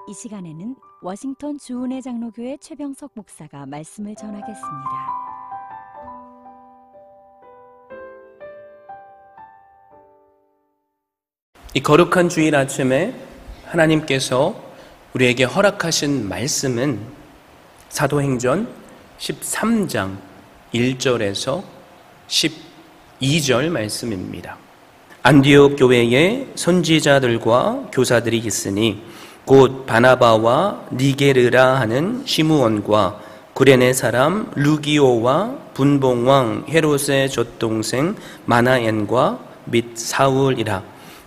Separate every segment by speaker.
Speaker 1: 이 시간에는 워싱턴 주은혜 장로교회 최병석 목사가 말씀을 전하겠습니다.
Speaker 2: 이 거룩한 주일 아침에 하나님께서 우리에게 허락하신 말씀은 사도행전 13장 1절에서 12절 말씀입니다. 안디옥 교회에 선지자들과 교사들이 있으니 곧 바나바와 니게르라 하는 시므온과 구레네 사람 루기오와 분봉왕 헤롯의 젖동생 마나엔과 및 사울이라.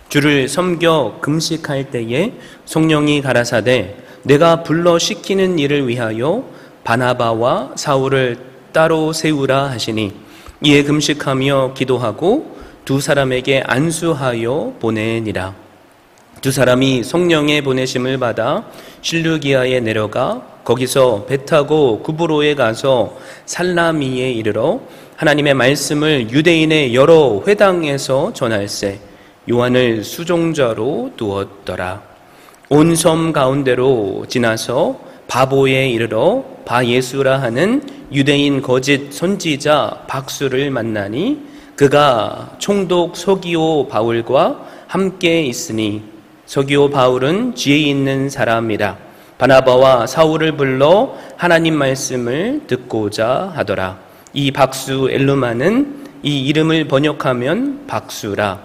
Speaker 2: 주를 섬겨 금식할 때에 성령이 가라사대 내가 불러 시키는 일을 위하여 바나바와 사울을 따로 세우라 하시니, 이에 금식하며 기도하고 두 사람에게 안수하여 보내니라. 두 사람이 성령의 보내심을 받아 실루기아에 내려가 거기서 배 타고 구브로에 가서 살라미에 이르러 하나님의 말씀을 유대인의 여러 회당에서 전할세 요한을 수종자로 두었더라. 온 섬 가운데로 지나서 바보에 이르러 바예수라 하는 유대인 거짓 선지자 박수를 만나니 그가 총독 서기오 바울과 함께 있으니, 서기오 바울은 지혜 있는 사람이라. 바나바와 사울을 불러 하나님 말씀을 듣고자 하더라. 이 박수 엘루마는 이 이름을 번역하면 박수라.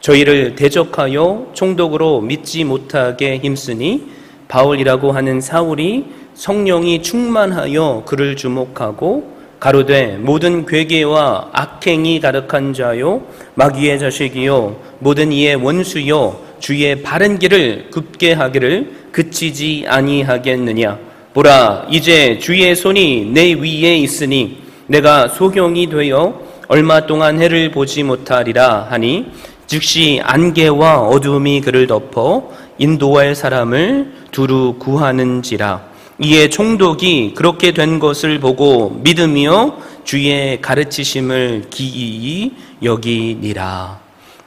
Speaker 2: 저희를 대적하여 총독으로 믿지 못하게 힘쓰니 바울이라고 하는 사울이 성령이 충만하여 그를 주목하고 가로되 모든 괴계와 악행이 가득한 자요 마귀의 자식이요 모든 이의 원수요 주의 바른 길을 굽게 하기를 그치지 아니하겠느냐. 보라, 이제 주의 손이 내 위에 있으니 내가 소경이 되어 얼마 동안 해를 보지 못하리라 하니, 즉시 안개와 어두움이 그를 덮어 인도할 사람을 두루 구하는지라. 이에 총독이 그렇게 된 것을 보고 믿으며 주의 가르치심을 기이히 여기니라.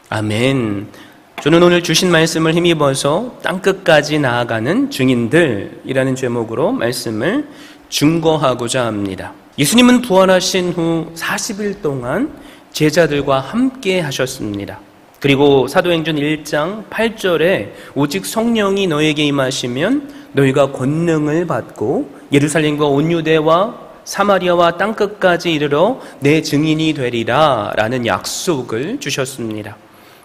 Speaker 2: 아멘. 저는 오늘 주신 말씀을 힘입어서 땅끝까지 나아가는 증인들이라는 제목으로 말씀을 증거하고자 합니다. 예수님은 부활하신 후 40일 동안 제자들과 함께 하셨습니다. 그리고 사도행전 1장 8절에 오직 성령이 너에게 임하시면 너희가 권능을 받고 예루살렘과 온 유대와 사마리아와 땅끝까지 이르러 내 증인이 되리라 라는 약속을 주셨습니다.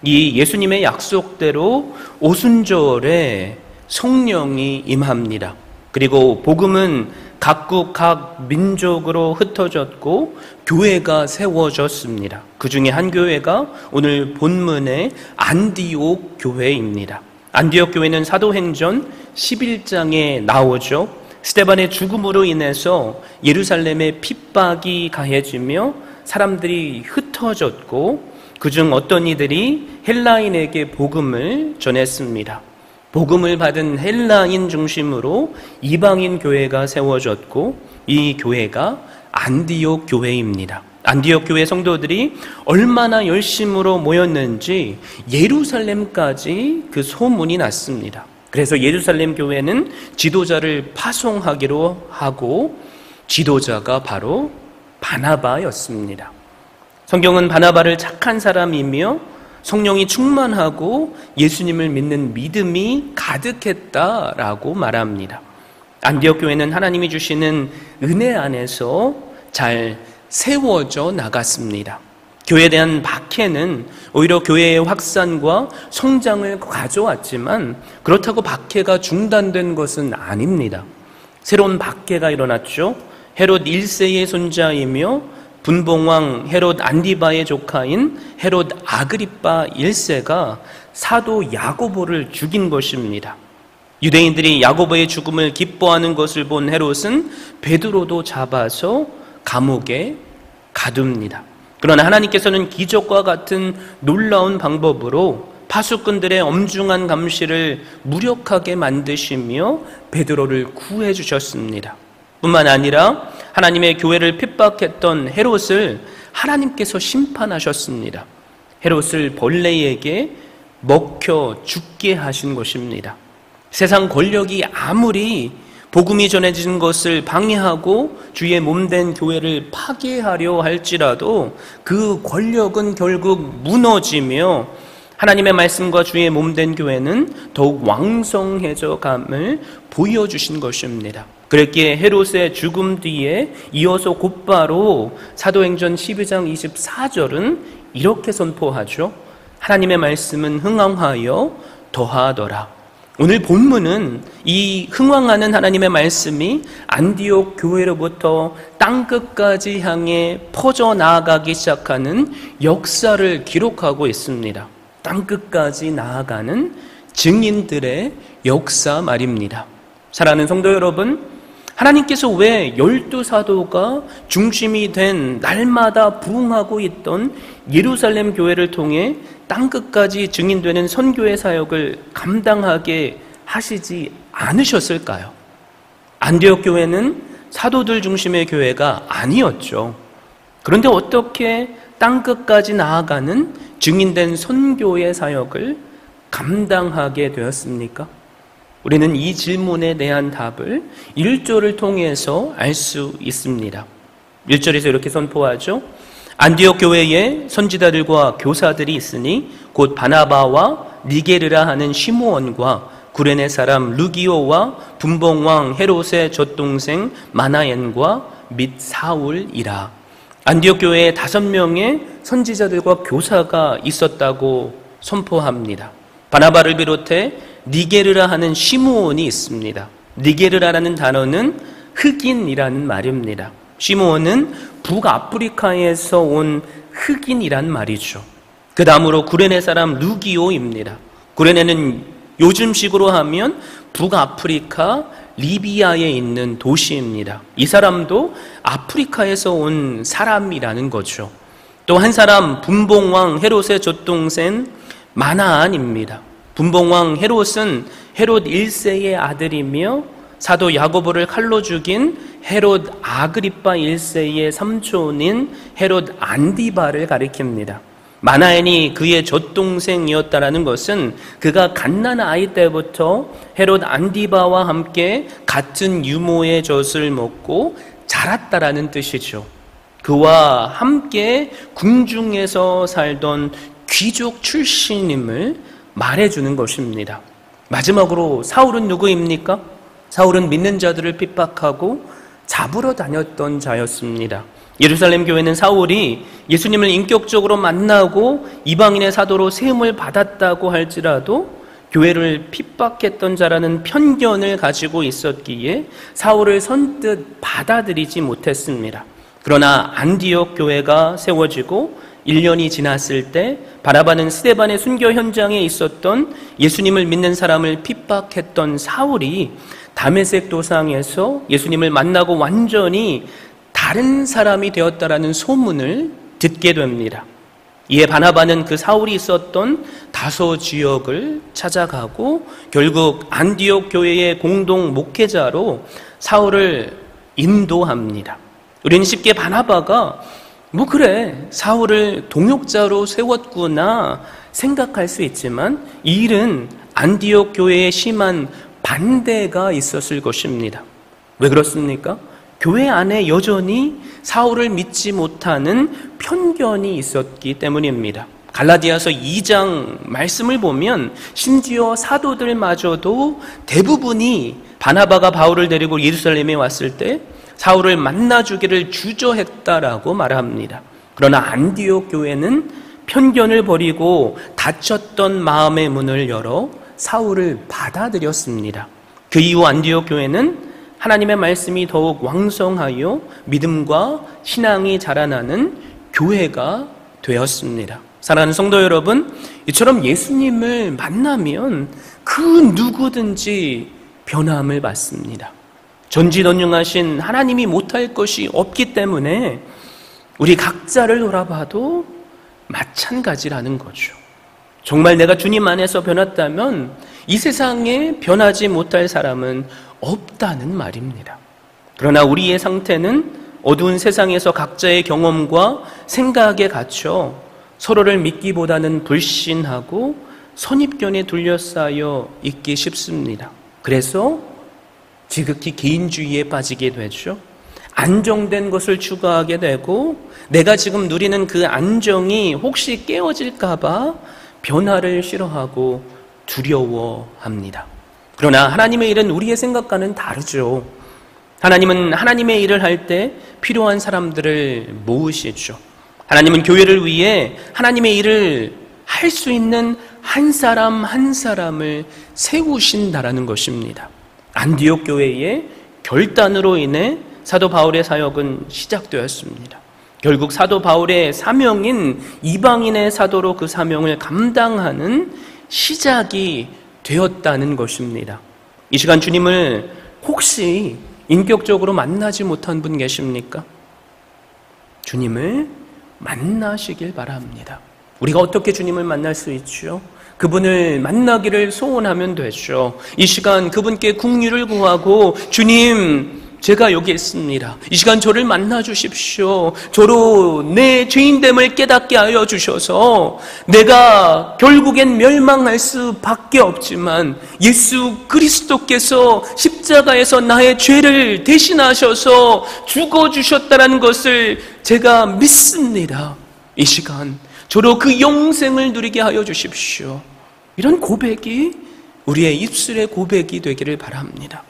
Speaker 2: 이 예수님의 약속대로 오순절에 성령이 임합니다. 그리고 복음은 각국 각 민족으로 흩어졌고 교회가 세워졌습니다. 그 중에 한 교회가 오늘 본문의 안디옥 교회입니다. 안디옥 교회는 사도행전 11장에 나오죠. 스데반의 죽음으로 인해서 예루살렘의 핍박이 가해지며 사람들이 흩어졌고, 그중 어떤 이들이 헬라인에게 복음을 전했습니다. 복음을 받은 헬라인 중심으로 이방인 교회가 세워졌고, 이 교회가 안디옥 교회입니다. 안디옥 교회 성도들이 얼마나 열심으로 모였는지 예루살렘까지 그 소문이 났습니다. 그래서 예루살렘 교회는 지도자를 파송하기로 하고, 지도자가 바로 바나바였습니다. 성경은 바나바를 착한 사람이며 성령이 충만하고 예수님을 믿는 믿음이 가득했다라고 말합니다. 안디옥 교회는 하나님이 주시는 은혜 안에서 잘 세워져 나갔습니다. 교회에 대한 박해는 오히려 교회의 확산과 성장을 가져왔지만 그렇다고 박해가 중단된 것은 아닙니다. 새로운 박해가 일어났죠. 헤롯 1세의 손자이며 분봉왕 헤롯 안디바의 조카인 헤롯 아그리빠 1세가 사도 야고보를 죽인 것입니다. 유대인들이 야고보의 죽음을 기뻐하는 것을 본 헤롯은 베드로도 잡아서 감옥에 가둡니다. 그러나 하나님께서는 기적과 같은 놀라운 방법으로 파수꾼들의 엄중한 감시를 무력하게 만드시며 베드로를 구해 주셨습니다. 뿐만 아니라 하나님의 교회를 핍박했던 헤롯을 하나님께서 심판하셨습니다. 헤롯을 벌레에게 먹혀 죽게 하신 것입니다. 세상 권력이 아무리 복음이 전해지는 것을 방해하고 주의 몸된 교회를 파괴하려 할지라도 그 권력은 결국 무너지며 하나님의 말씀과 주의 몸된 교회는 더욱 왕성해져 감을 보여주신 것입니다. 그랬기에 헤롯의 죽음 뒤에 이어서 곧바로 사도행전 12장 24절은 이렇게 선포하죠. 하나님의 말씀은 흥왕하여 더하더라. 오늘 본문은 이 흥왕하는 하나님의 말씀이 안디옥 교회로부터 땅끝까지 향해 퍼져나가기 시작하는 역사를 기록하고 있습니다. 땅끝까지 나아가는 증인들의 역사 말입니다. 사랑하는 성도 여러분, 하나님께서 왜 12사도가 중심이 된 날마다 부흥하고 있던 예루살렘 교회를 통해 땅끝까지 증인되는 선교의 사역을 감당하게 하시지 않으셨을까요? 안디옥 교회는 사도들 중심의 교회가 아니었죠. 그런데 어떻게 땅끝까지 나아가는 증인된 선교의 사역을 감당하게 되었습니까? 우리는 이 질문에 대한 답을 1절을 통해서 알 수 있습니다. 1절에서 이렇게 선포하죠. 안디옥 교회에 선지자들과 교사들이 있으니 곧 바나바와 니게르라 하는 시므온과 구레네 사람 루기오와 분봉왕 헤롯의 젖동생 마나엔과 및 사울이라. 안디옥 교회에 5명의 선지자들과 교사가 있었다고 선포합니다. 바나바를 비롯해 니게르라 하는 시므온이 있습니다. 니게르라는 단어는 흑인이라는 말입니다. 시므온은 북아프리카에서 온 흑인이란 말이죠. 그 다음으로 구레네 사람 루기오입니다. 구레네는 요즘식으로 하면 북아프리카 리비아에 있는 도시입니다. 이 사람도 아프리카에서 온 사람이라는 거죠. 또 한 사람 분봉왕 헤롯의 젖동생 마나안입니다. 분봉왕 헤롯은 헤롯 1세의 아들이며 사도 야고보를 칼로 죽인 헤롯 아그리빠 1세의 삼촌인 헤롯 안디바를 가리킵니다. 마나엔이 그의 젖동생이었다라는 것은 그가 갓난아이 때부터 헤롯 안디바와 함께 같은 유모의 젖을 먹고 자랐다라는 뜻이죠. 그와 함께 궁중에서 살던 귀족 출신임을 말해주는 것입니다. 마지막으로 사울은 누구입니까? 사울은 믿는 자들을 핍박하고 잡으러 다녔던 자였습니다. 예루살렘 교회는 사울이 예수님을 인격적으로 만나고 이방인의 사도로 세움을 받았다고 할지라도 교회를 핍박했던 자라는 편견을 가지고 있었기에 사울을 선뜻 받아들이지 못했습니다. 그러나 안디옥 교회가 세워지고 1년이 지났을 때 바나바는 스데반의 순교 현장에 있었던 예수님을 믿는 사람을 핍박했던 사울이 다메섹 도상에서 예수님을 만나고 완전히 다른 사람이 되었다라는 소문을 듣게 됩니다. 이에 바나바는 그 사울이 있었던 다소 지역을 찾아가고 결국 안디옥 교회의 공동 목회자로 사울을 인도합니다. 우리는 쉽게 바나바가 그래 사울을 동역자로 세웠구나 생각할 수 있지만 이 일은 안디옥 교회에 심한 반대가 있었을 것입니다. 왜 그렇습니까? 교회 안에 여전히 사울을 믿지 못하는 편견이 있었기 때문입니다. 갈라디아서 2장 말씀을 보면 심지어 사도들마저도 대부분이 바나바가 바울을 데리고 예루살렘에 왔을 때 사울을 만나주기를 주저했다라고 말합니다. 그러나 안디옥 교회는 편견을 버리고 닫혔던 마음의 문을 열어 사울을 받아들였습니다. 그 이후 안디옥 교회는 하나님의 말씀이 더욱 왕성하여 믿음과 신앙이 자라나는 교회가 되었습니다. 사랑하는 성도 여러분, 이처럼 예수님을 만나면 그 누구든지 변함을 받습니다. 전지전능하신 하나님이 못할 것이 없기 때문에 우리 각자를 돌아봐도 마찬가지라는 거죠. 정말 내가 주님 안에서 변했다면 이 세상에 변하지 못할 사람은 없다는 말입니다. 그러나 우리의 상태는 어두운 세상에서 각자의 경험과 생각에 갇혀 서로를 믿기보다는 불신하고 선입견에 둘러싸여 있기 쉽습니다. 그래서 지극히 개인주의에 빠지게 되죠. 안정된 것을 추구하게 되고 내가 지금 누리는 그 안정이 혹시 깨어질까 봐 변화를 싫어하고 두려워합니다. 그러나 하나님의 일은 우리의 생각과는 다르죠. 하나님은 하나님의 일을 할 때 필요한 사람들을 모으시죠. 하나님은 교회를 위해 하나님의 일을 할 수 있는 한 사람 한 사람을 세우신다라는 것입니다. 안디옥 교회의 결단으로 인해 사도 바울의 사역은 시작되었습니다. 결국 사도 바울의 사명인 이방인의 사도로 그 사명을 감당하는 시작이 되었다는 것입니다. 이 시간 주님을 혹시 인격적으로 만나지 못한 분 계십니까? 주님을 만나시길 바랍니다. 우리가 어떻게 주님을 만날 수 있죠? 그분을 만나기를 소원하면 되죠. 이 시간 그분께 긍휼을 구하고 주님, 제가 여기 있습니다. 이 시간 저를 만나 주십시오. 저로 내 죄인됨을 깨닫게 하여 주셔서 내가 결국엔 멸망할 수밖에 없지만 예수 그리스도께서 십자가에서 나의 죄를 대신하셔서 죽어주셨다는 것을 제가 믿습니다. 이 시간 저로 그 영생을 누리게 하여 주십시오. 이런 고백이 우리의 입술의 고백이 되기를 바랍니다.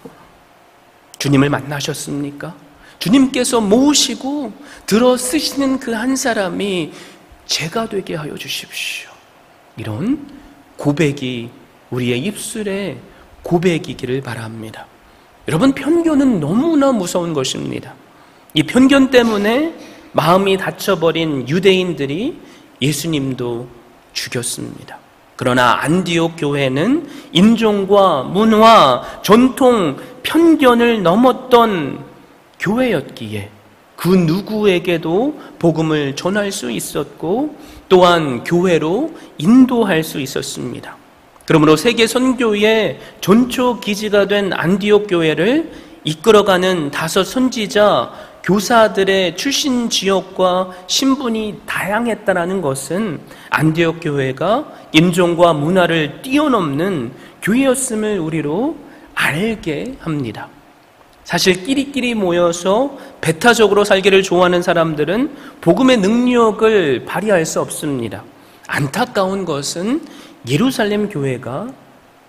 Speaker 2: 주님을 만나셨습니까? 주님께서 모으시고 들어 쓰시는 그 한 사람이 제가 되게 하여 주십시오. 이런 고백이 우리의 입술의 고백이기를 바랍니다. 여러분, 편견은 너무나 무서운 것입니다. 이 편견 때문에 마음이 닫혀버린 유대인들이 예수님도 죽였습니다. 그러나 안디옥 교회는 인종과 문화, 전통, 편견을 넘었던 교회였기에 그 누구에게도 복음을 전할 수 있었고 또한 교회로 인도할 수 있었습니다. 그러므로 세계 선교의 전초 기지가 된 안디옥 교회를 이끌어가는 5 선지자 교사들의 출신 지역과 신분이 다양했다는 것은 안디옥 교회가 인종과 문화를 뛰어넘는 교회였음을 우리로 알게 합니다. 사실 끼리끼리 모여서 배타적으로 살기를 좋아하는 사람들은 복음의 능력을 발휘할 수 없습니다. 안타까운 것은 예루살렘 교회가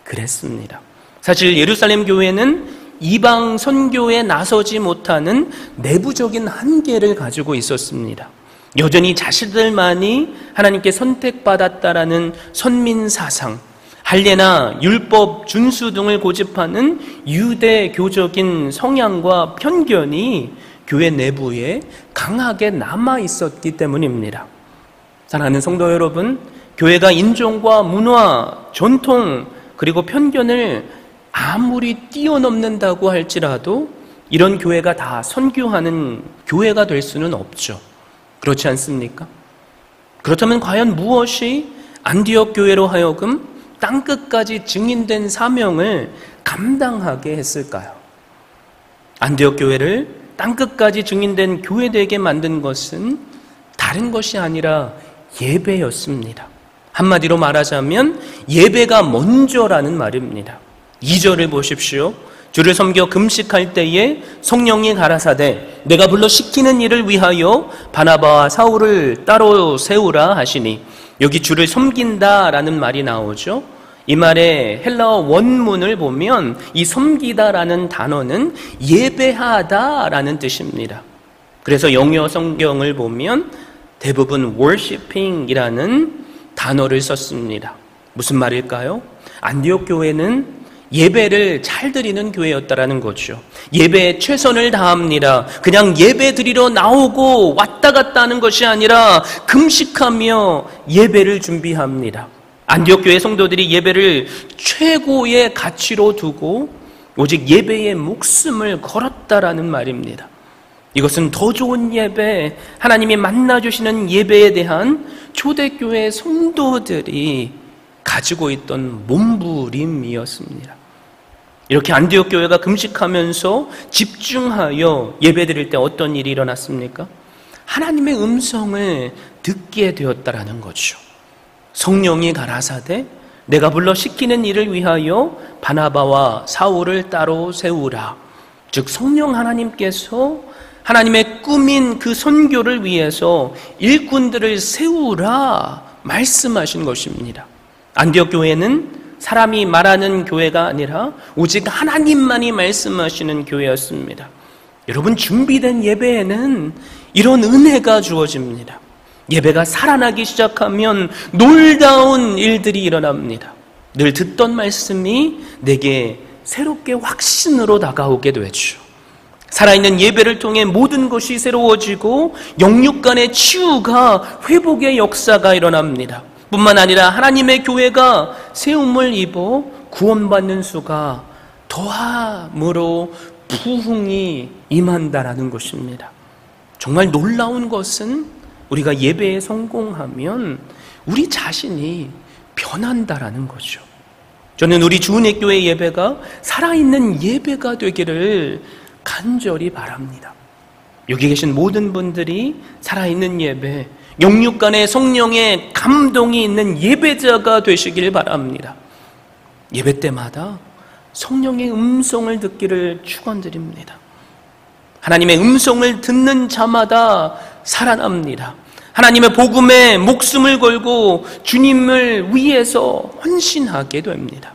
Speaker 2: 그랬습니다. 사실 예루살렘 교회는 이방 선교에 나서지 못하는 내부적인 한계를 가지고 있었습니다. 여전히 자신들만이 하나님께 선택받았다라는 선민사상, 할례나 율법 준수 등을 고집하는 유대교적인 성향과 편견이 교회 내부에 강하게 남아 있었기 때문입니다. 사랑하는 성도 여러분, 교회가 인종과 문화, 전통, 그리고 편견을 아무리 뛰어넘는다고 할지라도 이런 교회가 다 선교하는 교회가 될 수는 없죠. 그렇지 않습니까? 그렇다면 과연 무엇이 안디옥 교회로 하여금 땅끝까지 증인된 사명을 감당하게 했을까요? 안디옥 교회를 땅끝까지 증인된 교회되게 만든 것은 다른 것이 아니라 예배였습니다. 한마디로 말하자면 예배가 먼저라는 말입니다. 2절을 보십시오. 주를 섬겨 금식할 때에 성령이 가라사대 내가 불러 시키는 일을 위하여 바나바와 사울을 따로 세우라 하시니, 여기 주를 섬긴다라는 말이 나오죠. 이 말의 헬라어 원문을 보면 이 섬기다라는 단어는 예배하다라는 뜻입니다. 그래서 영어 성경을 보면 대부분 worshiping이라는 단어를 썼습니다. 무슨 말일까요? 안디옥 교회는 예배를 잘 드리는 교회였다라는 거죠. 예배에 최선을 다합니다. 그냥 예배 드리러 나오고 왔다 갔다 하는 것이 아니라 금식하며 예배를 준비합니다. 안디옥 교회 성도들이 예배를 최고의 가치로 두고 오직 예배에 목숨을 걸었다라는 말입니다. 이것은 더 좋은 예배, 하나님이 만나주시는 예배에 대한 초대교회 성도들이 가지고 있던 몸부림이었습니다. 이렇게 안디옥 교회가 금식하면서 집중하여 예배드릴 때 어떤 일이 일어났습니까? 하나님의 음성을 듣게 되었다라는 거죠. 성령이 가라사대 내가 불러 시키는 일을 위하여 바나바와 사울을 따로 세우라. 즉 성령 하나님께서 하나님의 꿈인 그 선교를 위해서 일꾼들을 세우라 말씀하신 것입니다. 안디옥 교회는 사람이 말하는 교회가 아니라 오직 하나님만이 말씀하시는 교회였습니다. 여러분, 준비된 예배에는 이런 은혜가 주어집니다. 예배가 살아나기 시작하면 놀라운 일들이 일어납니다. 늘 듣던 말씀이 내게 새롭게 확신으로 다가오게 되죠. 살아있는 예배를 통해 모든 것이 새로워지고 영육 간의 치유가, 회복의 역사가 일어납니다. 뿐만 아니라 하나님의 교회가 세움을 입어 구원받는 수가 더함으로 부흥이 임한다라는 것입니다. 정말 놀라운 것은 우리가 예배에 성공하면 우리 자신이 변한다라는 거죠. 저는 우리 주은혜교회 예배가 살아있는 예배가 되기를 간절히 바랍니다. 여기 계신 모든 분들이 살아있는 예배, 영육 간의 성령의 감동이 있는 예배자가 되시길 바랍니다. 예배 때마다 성령의 음성을 듣기를 축원드립니다. 하나님의 음성을 듣는 자마다 살아납니다. 하나님의 복음에 목숨을 걸고 주님을 위해서 헌신하게 됩니다.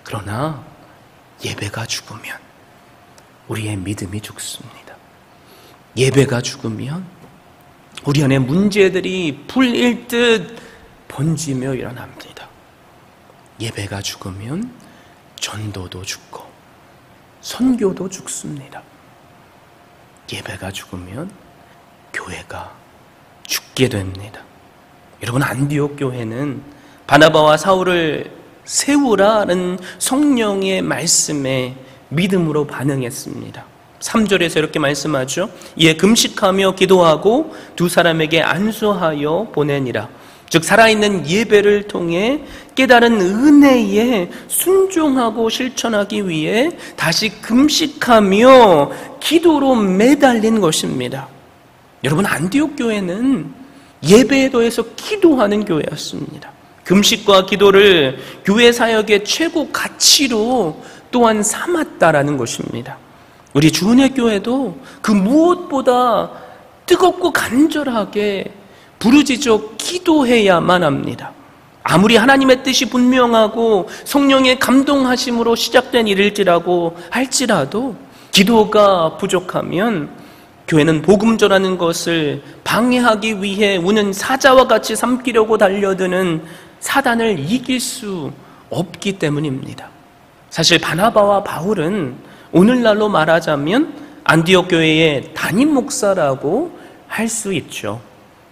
Speaker 2: 그러나 예배가 죽으면 우리의 믿음이 죽습니다. 예배가 죽으면 우리 안에 문제들이 불일 듯 번지며 일어납니다. 예배가 죽으면 전도도 죽고 선교도 죽습니다. 예배가 죽으면 교회가 죽게 됩니다. 여러분, 안디옥 교회는 바나바와 사울을 세우라는 성령의 말씀에 믿음으로 반응했습니다. 3절에서 이렇게 말씀하죠. 이에 금식하며 기도하고 두 사람에게 안수하여 보내니라. 즉 살아있는 예배를 통해 깨달은 은혜에 순종하고 실천하기 위해 다시 금식하며 기도로 매달린 것입니다. 여러분, 안디옥 교회는 예배에 더해서 기도하는 교회였습니다. 금식과 기도를 교회 사역의 최고 가치로 또한 삼았다라는 것입니다. 우리 주은혜 교회도 그 무엇보다 뜨겁고 간절하게 부르짖어 기도해야만 합니다. 아무리 하나님의 뜻이 분명하고 성령의 감동하심으로 시작된 일일지라고 할지라도 기도가 부족하면 교회는 복음 전하는 것을 방해하기 위해 우는 사자와 같이 삼키려고 달려드는 사단을 이길 수 없기 때문입니다. 사실 바나바와 바울은 오늘날로 말하자면 안디옥 교회의 담임 목사라고 할 수 있죠.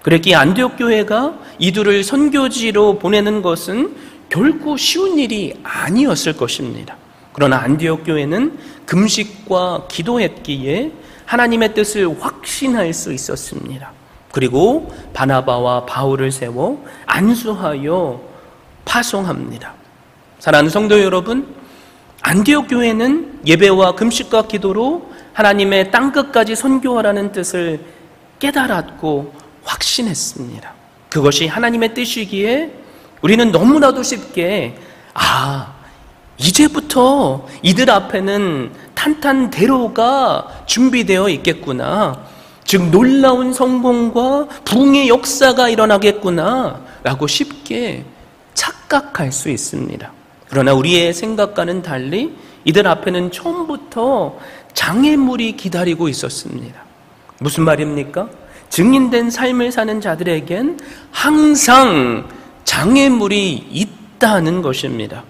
Speaker 2: 그랬기에 안디옥 교회가 이들을 선교지로 보내는 것은 결코 쉬운 일이 아니었을 것입니다. 그러나 안디옥 교회는 금식과 기도했기에 하나님의 뜻을 확신할 수 있었습니다. 그리고 바나바와 바울을 세워 안수하여 파송합니다. 사랑하는 성도 여러분, 안디옥 교회는 예배와 금식과 기도로 하나님의 땅끝까지 선교하라는 뜻을 깨달았고 확신했습니다. 그것이 하나님의 뜻이기에 우리는 너무나도 쉽게 이제부터 이들 앞에는 탄탄대로가 준비되어 있겠구나, 즉 놀라운 성공과 부흥의 역사가 일어나겠구나 라고 쉽게 착각할 수 있습니다. 그러나 우리의 생각과는 달리 이들 앞에는 처음부터 장애물이 기다리고 있었습니다. 무슨 말입니까? 증인된 삶을 사는 자들에겐 항상 장애물이 있다는 것입니다.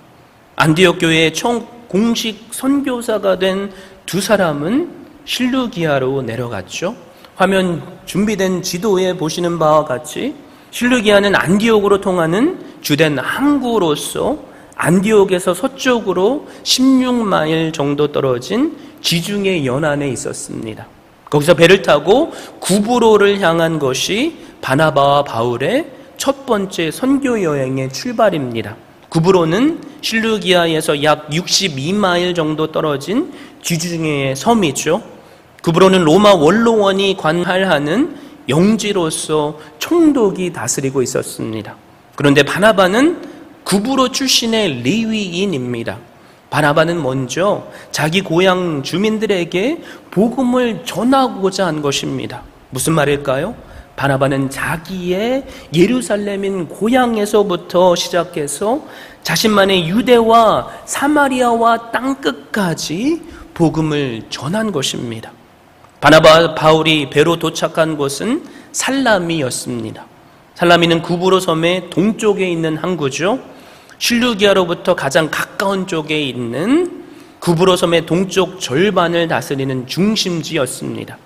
Speaker 2: 안디옥 교회의 총 공식 선교사가 된 두 사람은 실루기아로 내려갔죠. 화면 준비된 지도에 보시는 바와 같이 실루기아는 안디옥으로 통하는 주된 항구로서 안디옥에서 서쪽으로 16마일 정도 떨어진 지중해 연안에 있었습니다. 거기서 배를 타고 구브로를 향한 것이 바나바와 바울의 첫 번째 선교 여행의 출발입니다. 구브로는 실루기아에서 약 62마일 정도 떨어진 지중해의 섬이죠. 구브로는 로마 원로원이 관할하는 영지로서 총독이 다스리고 있었습니다. 그런데 바나바는 구브로 출신의 레위인입니다. 바나바는 먼저 자기 고향 주민들에게 복음을 전하고자 한 것입니다. 무슨 말일까요? 바나바는 자기의 예루살렘인 고향에서부터 시작해서 자신만의 유대와 사마리아와 땅끝까지 복음을 전한 것입니다. 바나바 바울이 배로 도착한 곳은 살라미였습니다. 살라미는 구브로 섬의 동쪽에 있는 항구죠. 실루기아로부터 가장 가까운 쪽에 있는 구브로 섬의 동쪽 절반을 다스리는 중심지였습니다.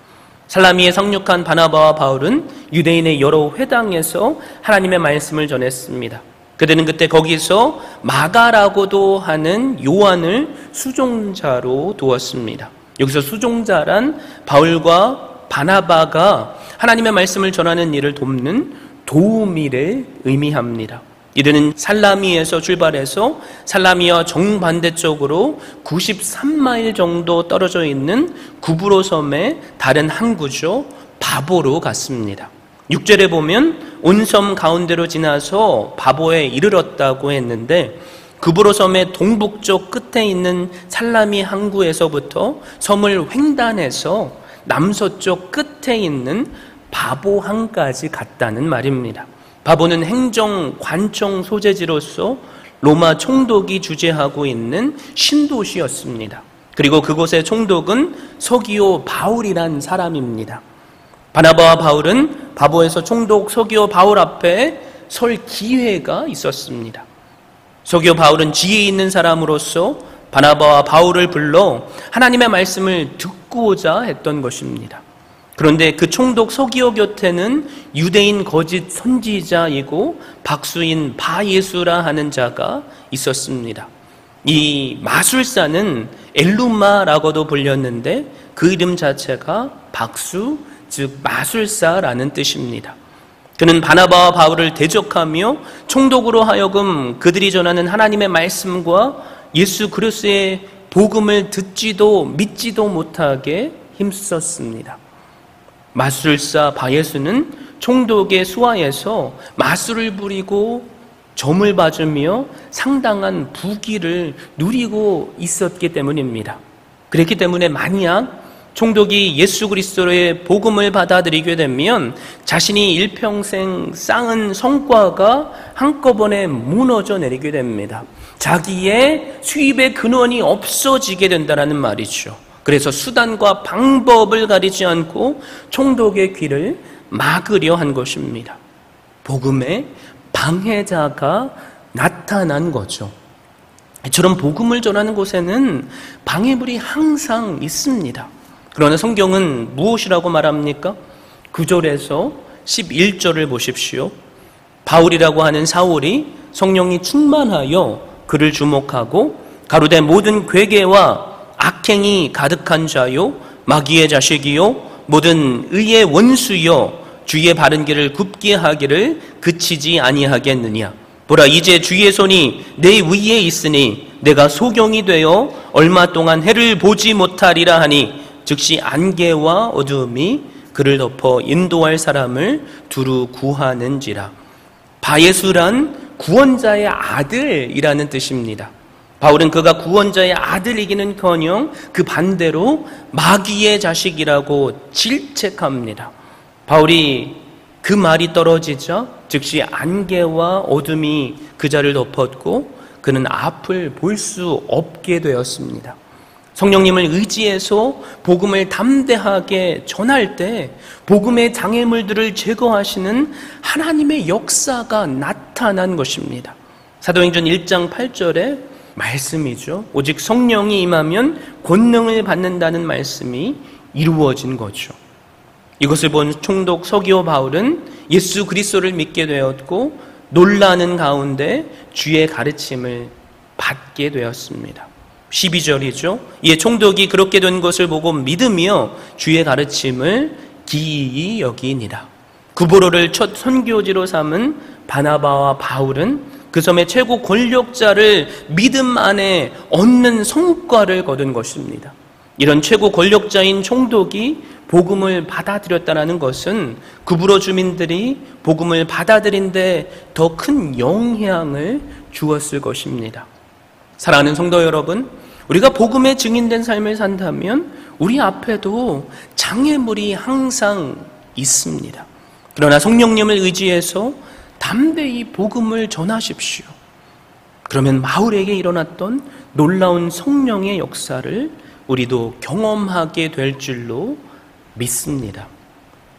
Speaker 2: 살라미에 상륙한 바나바와 바울은 유대인의 여러 회당에서 하나님의 말씀을 전했습니다. 그들은 그때 거기서 마가라고도 하는 요한을 수종자로 두었습니다. 여기서 수종자란 바울과 바나바가 하나님의 말씀을 전하는 일을 돕는 도우미를 의미합니다. 이들은 살라미에서 출발해서 살라미와 정반대쪽으로 93마일 정도 떨어져 있는 구브로 섬의 다른 항구죠, 바보로 갔습니다. 6절에 보면 온 섬 가운데로 지나서 바보에 이르렀다고 했는데, 구브로 섬의 동북쪽 끝에 있는 살라미 항구에서부터 섬을 횡단해서 남서쪽 끝에 있는 바보항까지 갔다는 말입니다. 바보는 행정 관청 소재지로서 로마 총독이 주재하고 있는 신도시였습니다. 그리고 그곳의 총독은 서기오 바울이란 사람입니다. 바나바와 바울은 바보에서 총독 서기오 바울 앞에 설 기회가 있었습니다. 서기오 바울은 지혜 있는 사람으로서 바나바와 바울을 불러 하나님의 말씀을 듣고자 했던 것입니다. 그런데 그 총독 서기오 곁에는 유대인 거짓 선지자이고 박수인 바예수라 하는 자가 있었습니다. 이 마술사는 엘루마라고도 불렸는데 그 이름 자체가 박수, 즉 마술사라는 뜻입니다. 그는 바나바와 바울을 대적하며 총독으로 하여금 그들이 전하는 하나님의 말씀과 예수 그리스도의 복음을 듣지도 믿지도 못하게 힘썼습니다. 마술사 바예수는 총독의 수하에서 마술을 부리고 점을 봐주며 상당한 부귀를 누리고 있었기 때문입니다. 그렇기 때문에 만약 총독이 예수 그리스도의 복음을 받아들이게 되면 자신이 일평생 쌓은 성과가 한꺼번에 무너져 내리게 됩니다. 자기의 수입의 근원이 없어지게 된다는 말이죠. 그래서 수단과 방법을 가리지 않고 총독의 귀를 막으려 한 것입니다. 복음의 방해자가 나타난 거죠. 이처럼 복음을 전하는 곳에는 방해물이 항상 있습니다. 그러나 성경은 무엇이라고 말합니까? 9절에서 11절을 보십시오. 바울이라고 하는 사울이 성령이 충만하여 그를 주목하고 가로되 모든 괴계와 악행이 가득한 자요 마귀의 자식이요 모든 의의 원수요 주의 바른 길을 굽게 하기를 그치지 아니하겠느냐. 보라 이제 주의 손이 내 위에 있으니 내가 소경이 되어 얼마 동안 해를 보지 못하리라 하니 즉시 안개와 어두움이 그를 덮어 인도할 사람을 두루 구하는지라. 바예수란 구원자의 아들이라는 뜻입니다. 바울은 그가 구원자의 아들이기는커녕 그 반대로 마귀의 자식이라고 질책합니다. 바울이 그 말이 떨어지자 즉시 안개와 어둠이 그 자를 덮었고 그는 앞을 볼 수 없게 되었습니다. 성령님을 의지해서 복음을 담대하게 전할 때 복음의 장애물들을 제거하시는 하나님의 역사가 나타난 것입니다. 사도행전 1장 8절에 말씀이죠. 오직 성령이 임하면 권능을 받는다는 말씀이 이루어진 거죠. 이것을 본 총독 서기오 바울은 예수 그리스도를 믿게 되었고 놀라는 가운데 주의 가르침을 받게 되었습니다. 12절이죠. 이에 총독이 그렇게 된 것을 보고 믿으며 주의 가르침을 기이히 여기니라. 구브로를 첫 선교지로 삼은 바나바와 바울은 그 섬의 최고 권력자를 믿음 안에 얻는 성과를 거둔 것입니다. 이런 최고 권력자인 총독이 복음을 받아들였다는 것은 구브로 주민들이 복음을 받아들인 데 더 큰 영향을 주었을 것입니다. 사랑하는 성도 여러분, 우리가 복음의 증인된 삶을 산다면 우리 앞에도 장애물이 항상 있습니다. 그러나 성령님을 의지해서 담대히 복음을 전하십시오. 그러면 바울에게 일어났던 놀라운 성령의 역사를 우리도 경험하게 될 줄로 믿습니다.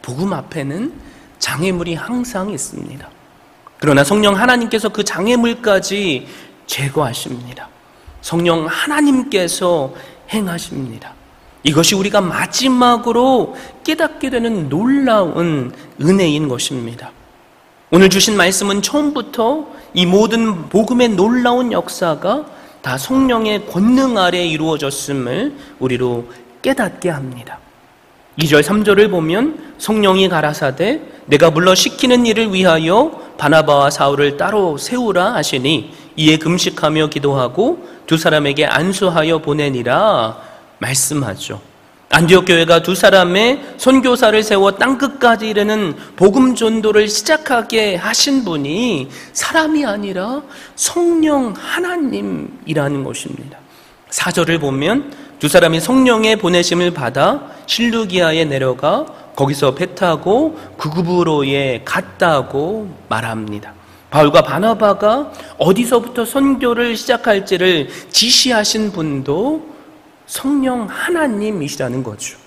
Speaker 2: 복음 앞에는 장애물이 항상 있습니다. 그러나 성령 하나님께서 그 장애물까지 제거하십니다. 성령 하나님께서 행하십니다. 이것이 우리가 마지막으로 깨닫게 되는 놀라운 은혜인 것입니다. 오늘 주신 말씀은 처음부터 이 모든 복음의 놀라운 역사가 다 성령의 권능 아래 이루어졌음을 우리로 깨닫게 합니다. 2절 3절을 보면 성령이 가라사대 내가 불러 시키는 일을 위하여 바나바와 사울을 따로 세우라 하시니 이에 금식하며 기도하고 두 사람에게 안수하여 보내니라 말씀하죠. 안디옥 교회가 두 사람의 선교사를 세워 땅끝까지 이르는 복음 전도를 시작하게 하신 분이 사람이 아니라 성령 하나님이라는 것입니다. 4절을 보면 두 사람이 성령의 보내심을 받아 실루기아에 내려가 거기서 배 타고 구브로에 갔다고 말합니다. 바울과 바나바가 어디서부터 선교를 시작할지를 지시하신 분도 성령 하나님이시라는 거죠.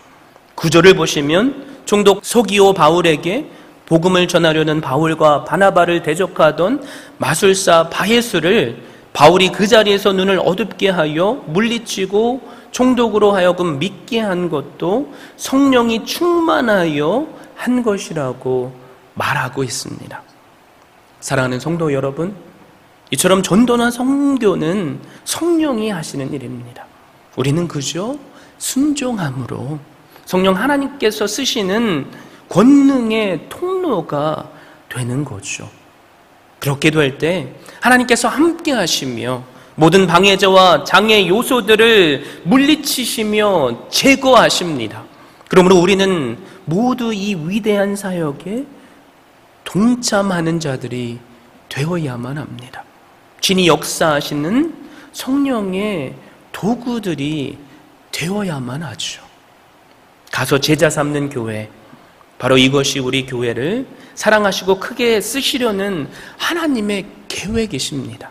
Speaker 2: 9절을 보시면 총독 서기오 바울에게 복음을 전하려는 바울과 바나바를 대적하던 마술사 바예수를 바울이 그 자리에서 눈을 어둡게 하여 물리치고 총독으로 하여금 믿게 한 것도 성령이 충만하여 한 것이라고 말하고 있습니다. 사랑하는 성도 여러분, 이처럼 전도나 선교는 성령이 하시는 일입니다. 우리는 그저 순종함으로 성령 하나님께서 쓰시는 권능의 통로가 되는 거죠. 그렇게 될 때 하나님께서 함께 하시며 모든 방해자와 장애 요소들을 물리치시며 제거하십니다. 그러므로 우리는 모두 이 위대한 사역에 동참하는 자들이 되어야만 합니다. 진이 역사하시는 성령의 도구들이 되어야만 하죠. 가서 제자 삼는 교회, 바로 이것이 우리 교회를 사랑하시고 크게 쓰시려는 하나님의 계획이십니다.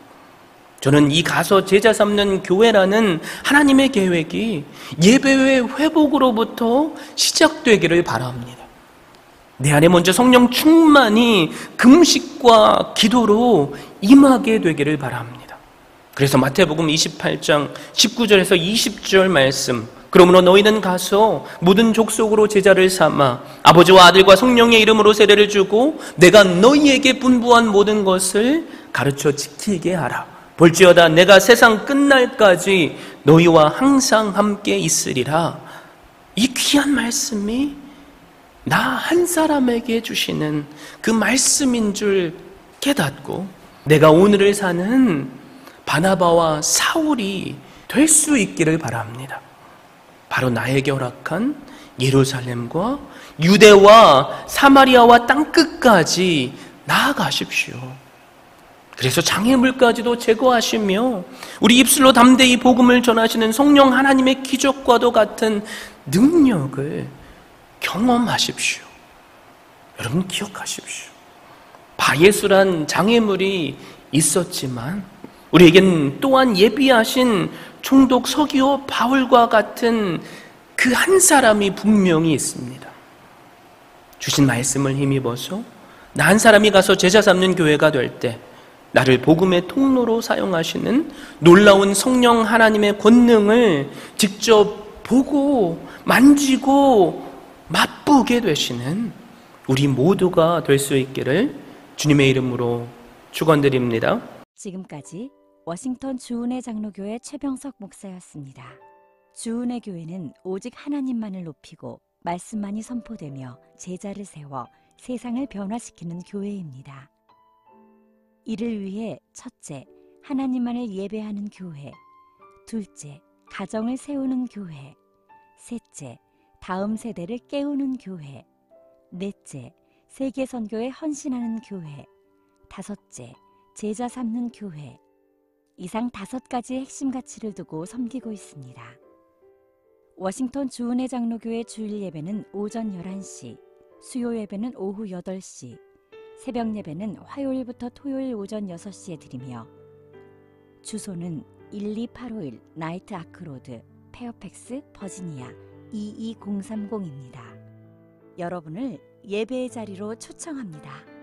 Speaker 2: 저는 이 가서 제자 삼는 교회라는 하나님의 계획이 예배의 회복으로부터 시작되기를 바랍니다. 내 안에 먼저 성령 충만이 금식과 기도로 임하게 되기를 바랍니다. 그래서 마태복음 28장 19절에서 20절 말씀, 그러므로 너희는 가서 모든 족속으로 제자를 삼아 아버지와 아들과 성령의 이름으로 세례를 주고 내가 너희에게 분부한 모든 것을 가르쳐 지키게 하라. 볼지어다 내가 세상 끝날까지 너희와 항상 함께 있으리라. 이 귀한 말씀이 나 한 사람에게 주시는 그 말씀인 줄 깨닫고 내가 오늘을 사는 바나바와 사울이 될 수 있기를 바랍니다. 바로 나에게 허락한 예루살렘과 유대와 사마리아와 땅끝까지 나아가십시오. 그래서 장애물까지도 제거하시며 우리 입술로 담대히 복음을 전하시는 성령 하나님의 기적과도 같은 능력을 경험하십시오. 여러분 기억하십시오. 바예수란 장애물이 있었지만 우리에겐 또한 예비하신 총독 서기오 바울과 같은 그 한 사람이 분명히 있습니다. 주신 말씀을 힘입어서 나 한 사람이 가서 제자 삼는 교회가 될 때 나를 복음의 통로로 사용하시는 놀라운 성령 하나님의 권능을 직접 보고 만지고 맛보게 되시는 우리 모두가 될 수 있기를 주님의 이름으로 축원드립니다.
Speaker 1: 지금까지 워싱턴 주은혜 장로교회 최병석 목사였습니다. 주은혜 교회는 오직 하나님만을 높이고 말씀만이 선포되며 제자를 세워 세상을 변화시키는 교회입니다. 이를 위해 첫째, 하나님만을 예배하는 교회, 둘째, 가정을 세우는 교회, 셋째, 다음 세대를 깨우는 교회, 넷째, 세계 선교에 헌신하는 교회, 다섯째, 제자 삼는 교회, 이상 5가지 핵심 가치를 두고 섬기고 있습니다. 워싱턴 주은혜 장로교회 주일 예배는 오전 11시, 수요 예배는 오후 8시, 새벽 예배는 화요일부터 토요일 오전 6시에 드리며 주소는 12851 나이트 아크로드, 페어팩스, 버지니아 22030입니다. 여러분을 예배의 자리로 초청합니다.